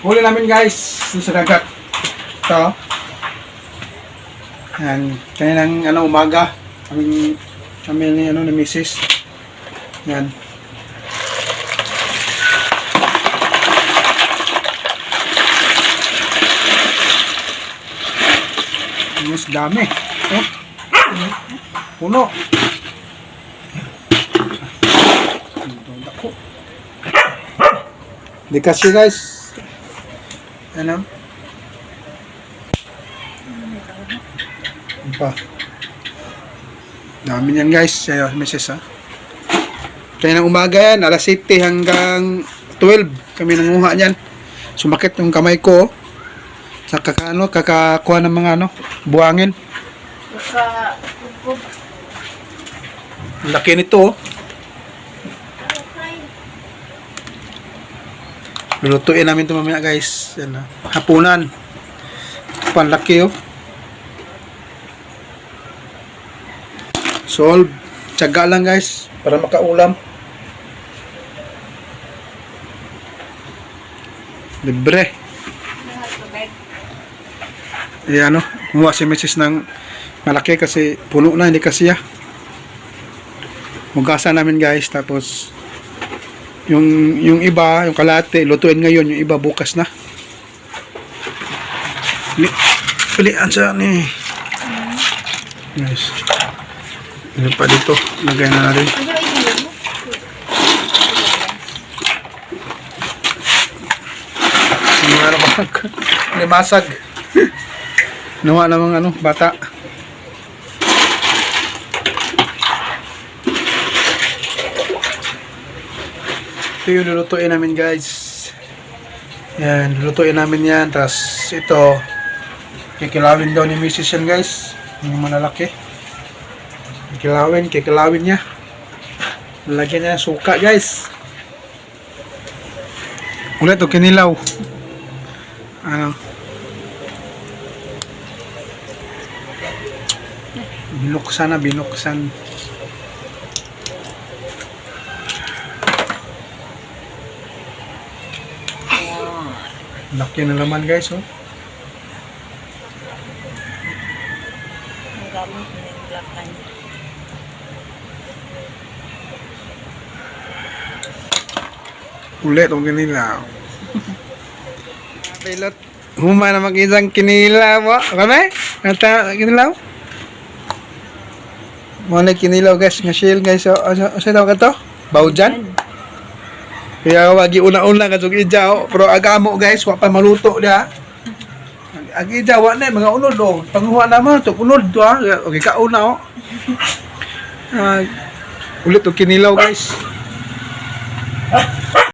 Huli namin guys sa dagat. Ito. Yan. Kaninang umaga. Kami ni ni Mrs. Yan. Mas dami. Oh. Puno. Di kasi guys. Ano? Pa. Dami yan guys. Ayo, Mrs. ha. Kaya ng umaga yan, alas 7 hanggang 12 kami nanguha niyan. Sumakit yung kamay ko. Sa kakakuha ng mga buhangin. Laki nito. Lulutuin namin ito mamaya guys. Yan, hapunan. Panlaki Solve. Tiyaga lang guys para makaulam. Libre. Kumuha si Mrs. ng malaki kasi puno na, hindi kasi hugasan namin guys, tapos yung iba, yung kalate, lutuin ngayon, yung iba bukas na. Pilihan siya ni guys. Ano pa dito, lagay na natin. Ano ba? Limasag. Nawa namang bata. Ito yung lulutuin namin guys. Yan, lulutuin namin yan. Tapos ito, kikilawin daw ni Mrs. yan guys. Yung malalaki. Kikilawin niya. Lalagyan niya ng suka guys. Ulit o kinilaw. Binuksan. Laki na naman guys, oh. Ulit ang kinilaw. Pilot. Huma na mag-isang kinilaw, mo. Kame? Nata kinilaw? Mga kinilaw guys, nga shield guys. Sa daw ka to? Bawjan? Kaya wagi una-una kasog ija, pero agamo guys, wa pa maluto dia. Agi ija wa na mga unod do. Panguha naman to unod to ha. Okay kauna ulit to kinilaw guys.